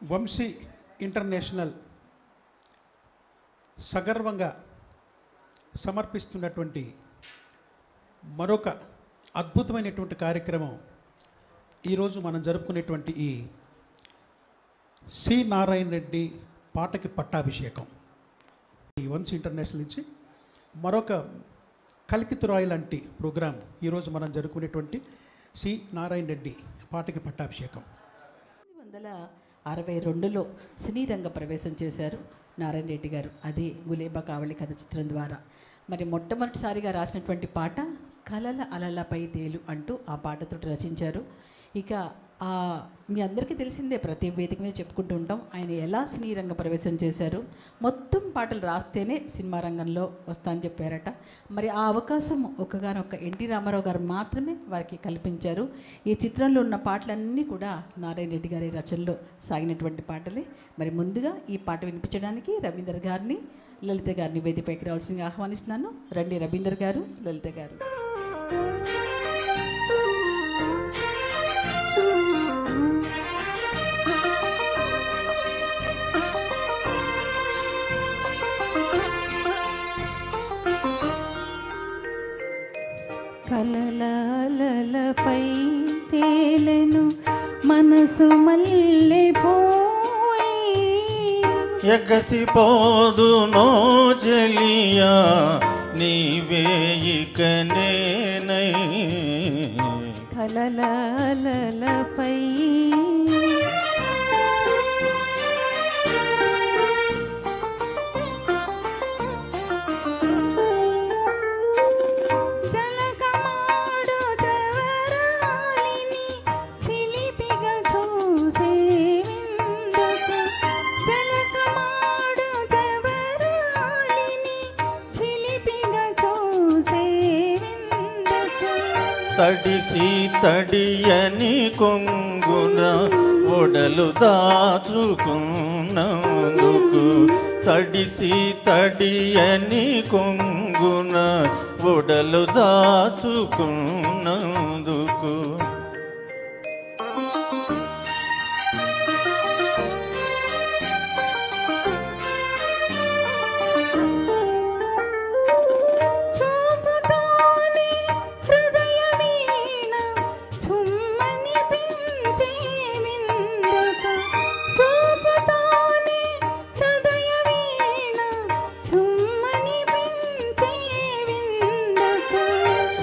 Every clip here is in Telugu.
వంశీ ఇంటర్నేషనల్ సగర్వంగా సమర్పిస్తున్నటువంటి మరొక అద్భుతమైనటువంటి కార్యక్రమం ఈరోజు మనం జరుపుకునేటువంటి ఈ సి నారాయణ రెడ్డి పాటకి పట్టాభిషేకం. ఈ వంశీ ఇంటర్నేషనల్ నుంచి మరొక కలికితురాయి లాంటి ప్రోగ్రాం ఈరోజు మనం జరుపుకునేటువంటి సి నారాయణ రెడ్డి పాటకి పట్టాభిషేకం. 1962లో సినీ రంగ ప్రవేశం చేశారు నారాయణ రెడ్డి గారు. అది గులేబా కావళి కథ చిత్రం ద్వారా. మరి మొట్టమొదటిసారిగా రాసినటువంటి పాట కలల అలలపై తేలు అంటూ ఆ పాటతో రచించారు. ఇక మీ అందరికీ తెలిసిందే, ప్రతి వేదిక మీద చెప్పుకుంటూ ఉంటాం ఆయన ఎలా సినీ రంగ ప్రవేశం చేశారు. మొత్తం పాటలు రాస్తేనే సినిమా రంగంలో వస్తా అని చెప్పారట. మరి ఆ అవకాశం ఒక్కగానొక్క ఎన్టీ రామారావు గారు మాత్రమే వారికి కల్పించారు. ఈ చిత్రంలో ఉన్న పాటలన్నీ కూడా నారాయణ రెడ్డి గారి రచనలో సాగినటువంటి పాటలే. మరి ముందుగా ఈ పాట వినిపించడానికి రవీందర్ గారిని, లలిత గారిని వేదికపైకి రావాల్సిందిగా ఆహ్వానిస్తున్నాను. రండి రవీందర్ గారు, లలిత గారు. కలలపై తేలెను మనసు మల్లెపోయి ఎగసిపోదు నో చెలియా నీవే ఇక నేనై. కలలపై తడిసి తడియని కొంగున ఒడలు దాచుకున్నందుకు, తడిసి తడియని కొంగున ఒడలు దాచుకున్నందుకు,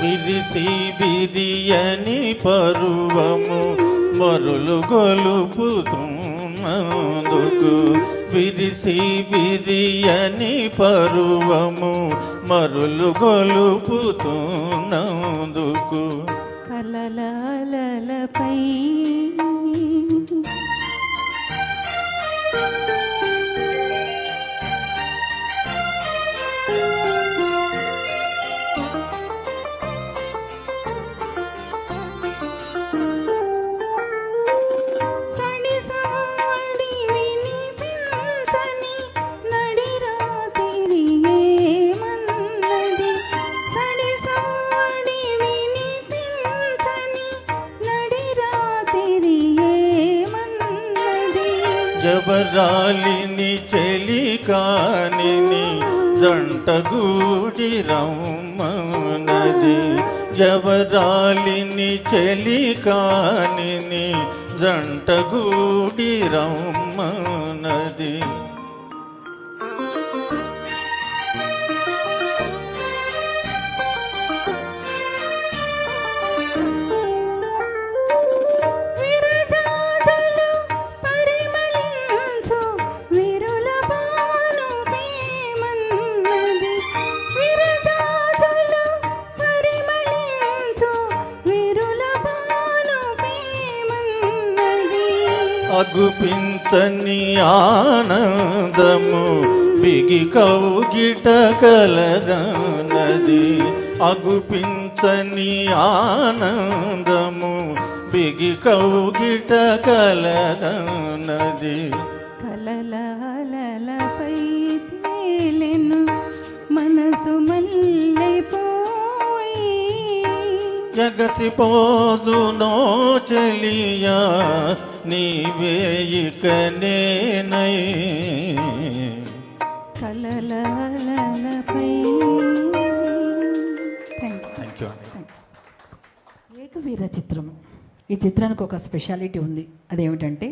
విరిసి విరియని పరువము మరులు గొలుపుతున్నందుకు, విరిసి విరియని పరువము మరులు గొలుపుతున్నందుకు, కలలపై జబరాలిని చెలికానిని జంటగూడి రమ్మన్నది, జబరాలిని చెలికానిని జంటగూడి రమ్మన్నది. అగుపించని ఆనందము బిగి కౌగిట కలదనది, అగుపించని ఆనందము బిగి కౌగిట కలదనది. కలలపై తేలెను మనసు మల్లెపోయి ఎగసిపోదునో చెలియా నీవే ఇక నేనై. కలలపై. థ్యాంక్ యూ అండి. ఏకవీర చిత్రం. ఈ చిత్రానికి ఒక స్పెషాలిటీ ఉంది. అదేమిటంటే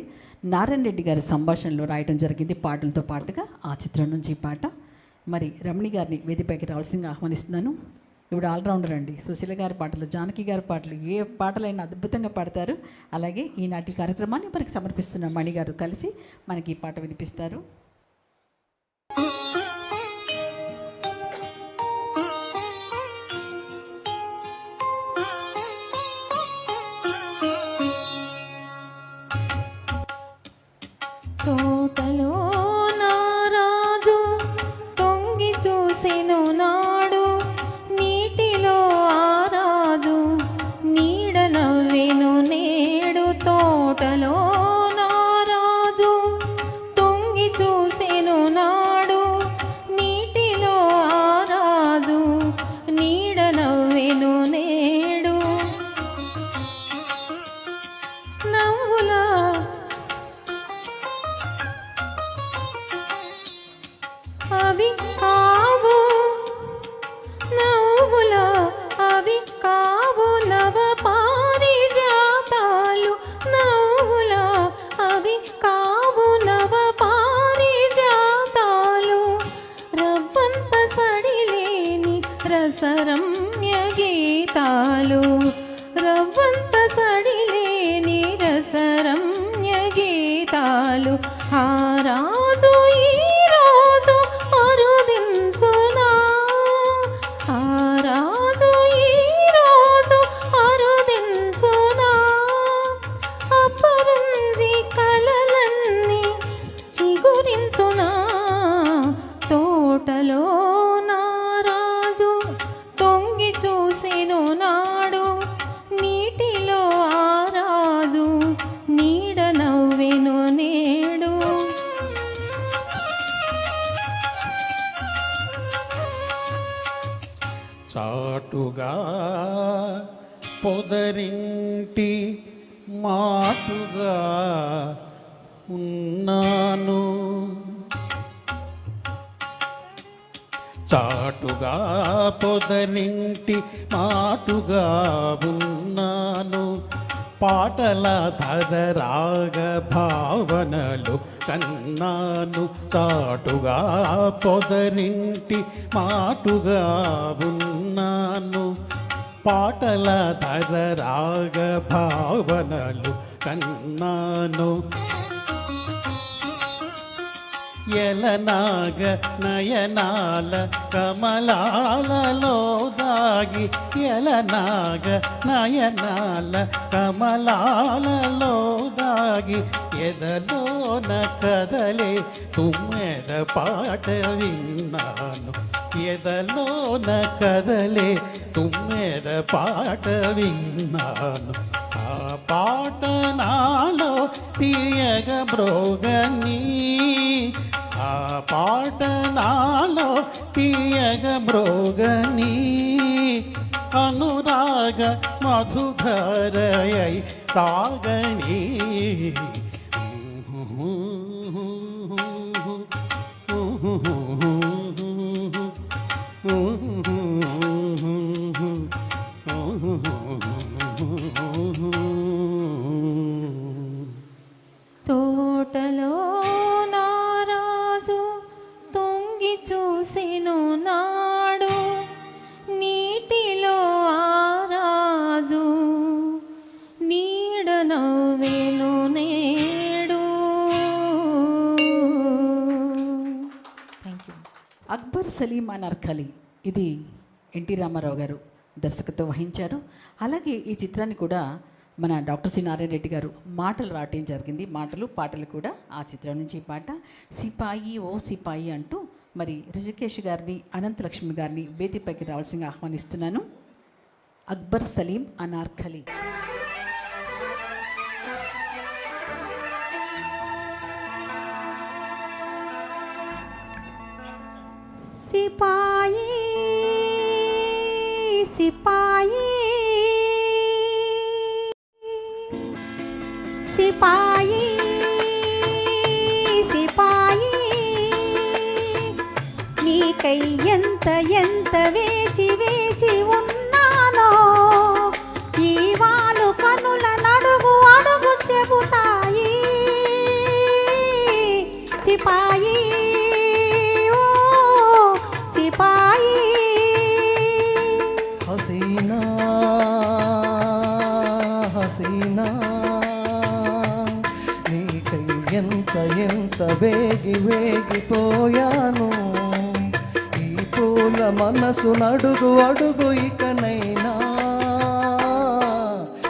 నారాయణ రెడ్డి గారి సంభాషణలో రాయడం జరిగింది పాటలతో పాటుగా. ఆ చిత్రం నుంచి ఈ పాట. మరి రమణి గారిని వేదికపైకి రావాల్సిందిగా ఆహ్వానిస్తున్నాను. ఇప్పుడు ఆల్రౌండర్ అండి. సుశీల గారి పాటలు, జానకి గారి పాటలు, ఏ పాటలైనా అద్భుతంగా పాడతారు. అలాగే ఈనాటి కార్యక్రమాన్ని మనకి సమర్పిస్తున్న మణి గారు కలిసి మనకి ఈ పాట వినిపిస్తారు. తోటలో నారాజు తొంగి చూసెను నాడు, నీటిలో ఆరాజు నీడ నవ్వెను నేడు. తోటలో నారాజు తొంగి చూసెను నాడు, నీటిలో ఆరాజు నీడ నవ్వెను నేడు. నవ్వులా అవి కావు నవ్వులా, అవి కావు నవ పారిజాతాలు. నవ్వులా అవి కావు నవ పారిజాతాలు. రవ్వంత సడిలేని రసరమ్య గీతాలు. రవ్వంత సడిలేని రసరమ్య గీతాలు. ఆ రాజు ఈ రోజు అరుదించునా, ఆ రాజు ఈ రోజు అరుదించునా. అపరంజి కలలన్నీ చిగురించునా. తోటలో నారాజు తొంగి చూసెను నాడు, నీటిలో ఆరాజు నీడ నవ్వెను నేడు. చాటుగా పొదరింటి మాటుగా ఉన్నాను, చాటుగా పొదరింటి మాటుగా ఉన్నాను. పాటల ధరరాగ భావనలు కన్నాను. చాటుగా పొదరింటి మాటుగా ఉన్నాను. పాటల ధరరాగ భావనలు కన్నాను. ఎలనాగ నయనాల కమలాలలో దాగి, ఎలనాగ నయనాల కమలాలలో దాగి, ఎదలోన కదలే తుమ్మెద పాట విన్నాను. ఎదలోన కదలే తుమ్మెద పాట విన్నాను. ఆ పాట నాలో తీయగ బ్రోగని, ఆ పాట నాలో తీయగ బ్రోగని. అనురాగ మధుధరయై సాగని. తోటలో నారాజు తొంగి చూసెను నాడు, నీటిలో ఆరాజు నీడ నవ్వెను నేడు. Thank you. అక్బర్ సలీం అనార్కలి. ఇది ఎన్టీ రామారావు గారు దర్శకత్వం వహించారు. అలాగే ఈ చిత్రాన్ని కూడా మన డాక్టర్ సి నారాయణ రెడ్డి గారు మాటలు రాయటం జరిగింది. మాటలు పాటలు కూడా ఆ చిత్రం నుంచి పాట. సిపాయి ఓ సిపాయి అంటూ మరి రిషికేష్ గారిని, అనంతలక్ష్మి గారిని వేదికపైకి రావాల్సిందిగా ఆహ్వానిస్తున్నాను. అక్బర్ సలీం అనార్కలి. సిపాయి సిపాయి నీకై ఎంత ఎంత వేచి వేచి ఉన్నానో ఈ వాలు కనుల నడుగు అడుగు చెబుతాయి సిపాయి ఓ సిపాయి హసీనా హసీనా నీకై ఎంత ఎంత వేగిపోయాను ఈ పూల మనసు నడుగు అడుగు ఇకనైనా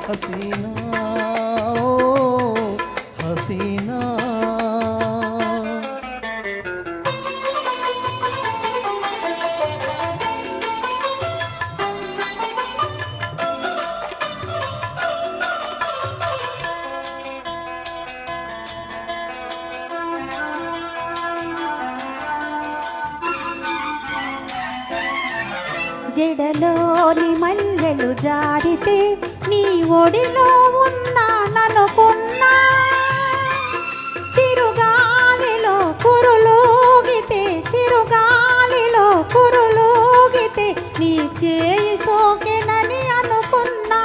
హసీనా ఓ హసీనా జడలోని మల్లెలు జారితే నీ ఒడిలో ఉన్నాననుకున్నా చిరుగాలిలో కురులోగితే చిరుగాలిలో కురులోగితే నీ చేయి సోకెనని అనుకున్నా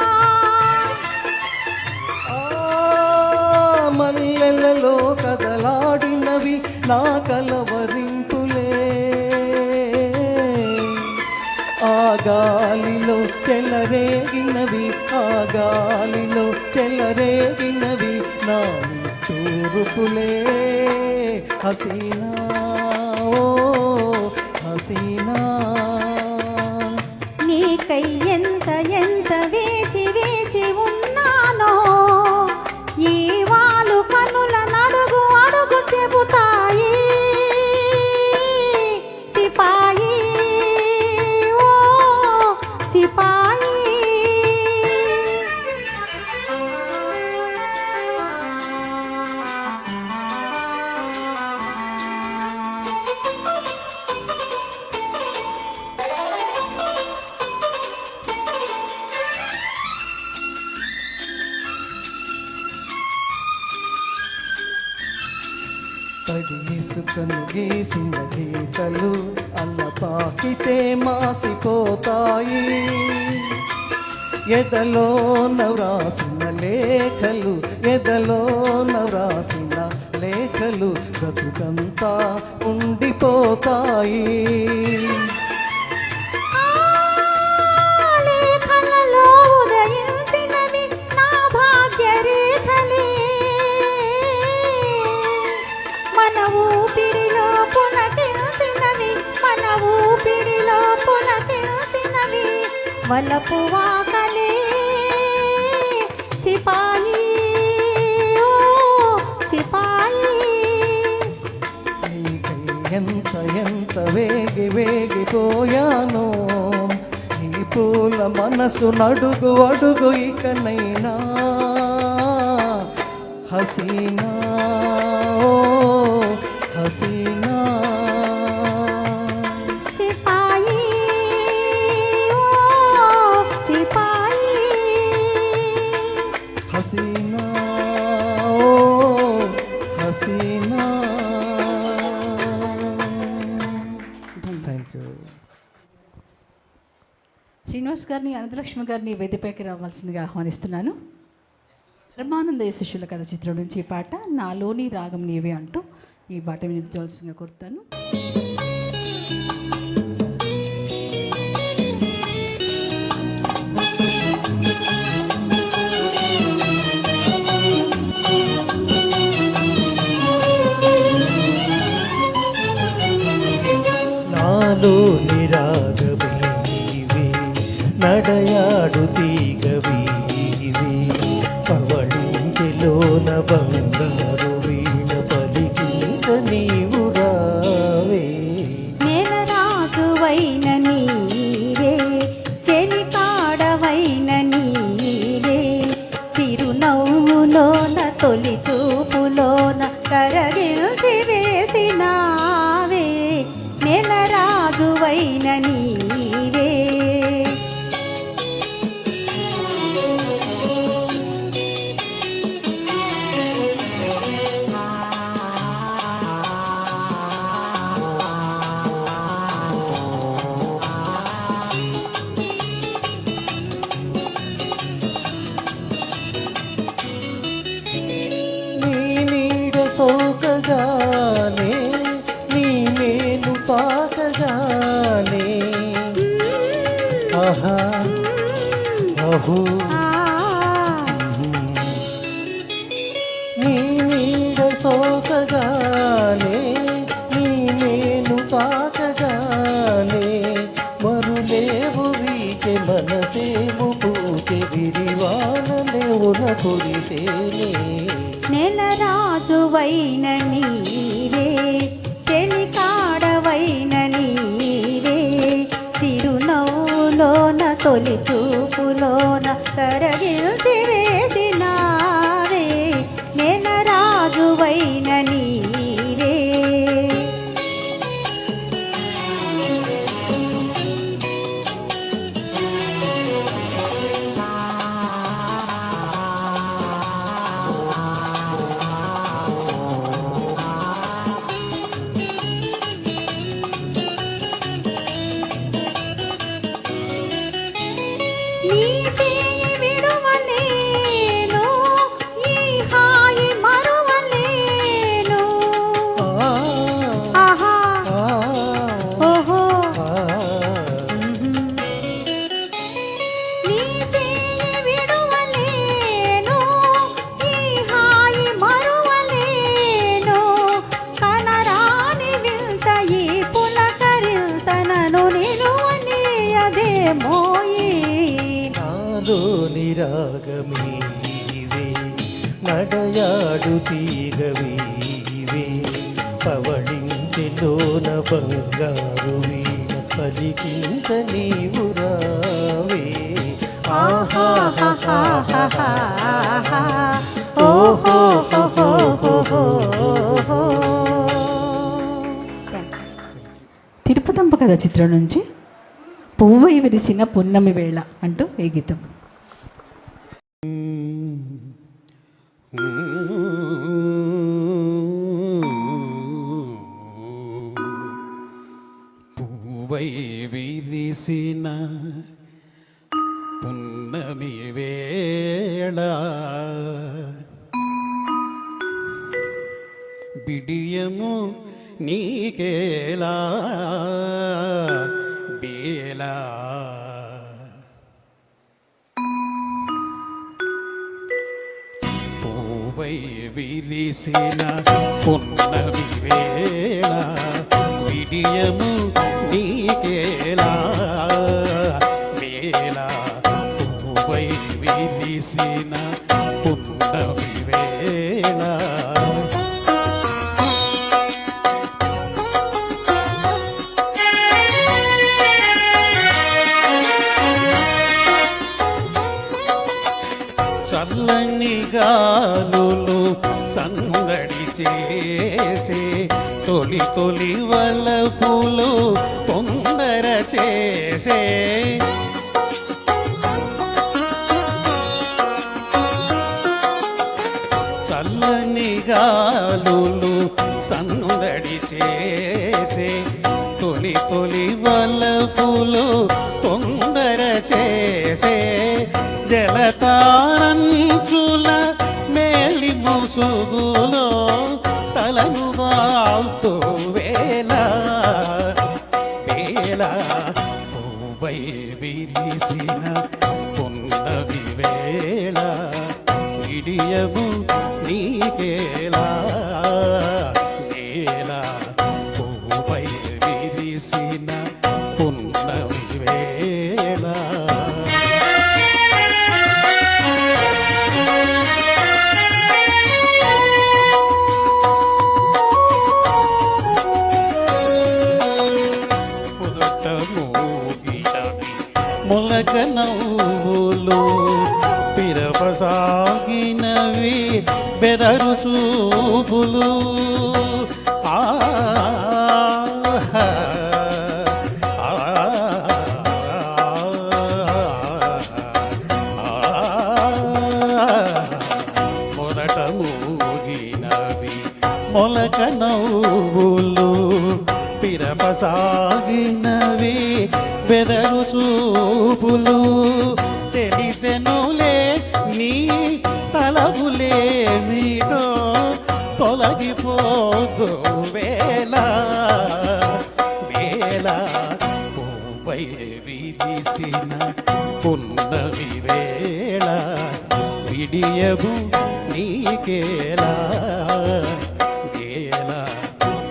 మల్లెలలో కదలాడినవి నా కలవరింపులే ఆ గాలిలో చెలరేగినవి ఆ గాలిలో చెలరేగినవి నా తూరుపులే హసీనా ఓ హసీనా నీకై ఎంత ఎంత వేచి వేచి ఉన్నానో ఈ వాలు కనుల నడుగు అడుగు చెబుతాయి సిపాయి ఓ సిపాయి తడి ఇసుకను గీసిన గీతలు అల్ల పాకితే మాసిపోతాయి ఎదలో నవ్రాసిన లేఖలు ఎదలో నవ్రాసిన లేఖలు బ్రతుకంతా ఉండిపోతాయి లేఖలలో ఉదయించినవి నా భాగ్యరేఖలే మన ఊపిరిలో పులకించినవి మన ఊపిరిలో పులకించినవి వలపు వాకలే సిపాయి ఓ సిపాయి నీకై ఎంత ఎంత వేగిపోయానో ఈ పూల మనసు నడుగు అడుగు ఇకనైనా హసీనా ఓ హసీనా సిపాయి ఓ సిపాయి హసీనా ఓ హసీనా థ్యాంక్ యూ శ్రీనివాస్ గారిని అనంతలక్ష్మి గారిని వేదికపైకి రావాల్సిందిగా ఆహ్వానిస్తున్నాను. బ్రహ్మానంద శిష్యుల కథ చిత్రం నుంచి ఈ పాట నాలోని రాగం నీవే అంటూ ఈ పాట వినిపించవలసిందిగా కోరుతాను. నాలోని రాగవీవే నడయాడు తీగవీవే పవళింటిలోన బంగారు వీణ పలికింత నీవు రావే నెలరాజువైన నీవే చెలికాడవైన నీవే చిరునవ్వులోన తొలి చూపులోన కరగిల్చి వేసినావే నెలరాజువైన నీవే సోకగానే నీ మేలు పాకగానే ఆహా అహో నీ నీడ సోకగానే నీ మేలు తాకగానే మరులేవు వీచె మనసేవు పూచె విరివానలేవున కురిసేనే నెలరాజువైన నీవే చెలికాడవైన నీవే చిరునవ్వులోన తొలి చూపులోన కరగిల్చి వేసినావే నెలరాజువైన నీవే నీ చేయి విడువలేను ఈ హాయి మరువలేను ఆహా ఓహో నీ చేయి విడువలేను ఈ హాయి మరువలేను కనరాని వింత ఈ పులకరిల్తనను నిలువనీయదే మోయి రాగమీవే నడయాడు తీగవీవే పవళించెలోన బంగారు వీణ పలికించ నీవు రావే ఓహో తిరుపతంప కథ చిత్రం నుంచి పువ్వై విరిసిన పున్నమి వేళ అంటూ ఈ గీతం. పువ్వై విరిసిన పున్నమి వేళ బిడియము నీకేలా బేలా పూవై విరిసిన పున్నమి వేళ బిడియము నీకేలా బేలా పూవై విరిసిన పున్నమి వేళ చల్లని గాలులు సందడి చేసే తొలి తొలి వలపులు తొందర చేసే చల్లని గాలులు సందడి చేసే తొలి తొలి వలపులు తొందర చేసే జలతారంచుల మేలి ముసుగులో తలను వాల్తూ వేళ వేళ పూవై విరిసిన పున్నమి వేళ విడియము నీకేలా వేళ పూవై విరిసిన పున్నమి వేళ మొలక నవ్వులు పిరపసాగినవి బెదరు చూపులు మొదట మూగినవి మొలక నవ్వులు పిరపసాగినవి బెదరు చూపులు తెలిసెనులే నీ తలపులే మీటో తొలగిపోదు వేళ వేళ పూపై విరిసిన పున్నమి వేళ విడియము నీకేలా వేళ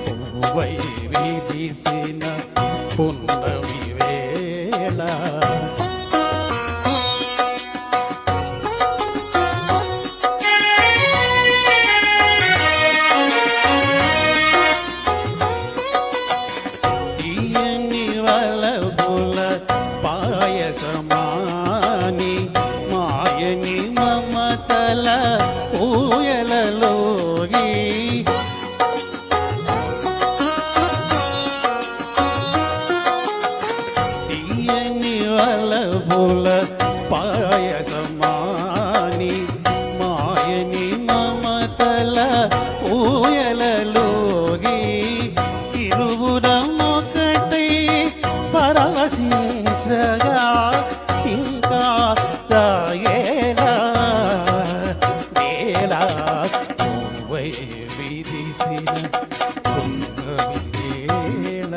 పూపై విరిసిన పున్నమి వేళ తీయని వలపుల పాయసమాని మాయని మమతల ఊయలలోగి తీయని వలపుల పాయసమాని మాయని మమతల ఊయలలోగి ఇరువురం ఒకటై పరవశించగా ఇంకా తాయేలా వేలా పువ్వై విరిసిన పున్నమి వేళ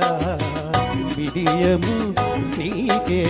విడియము నీకే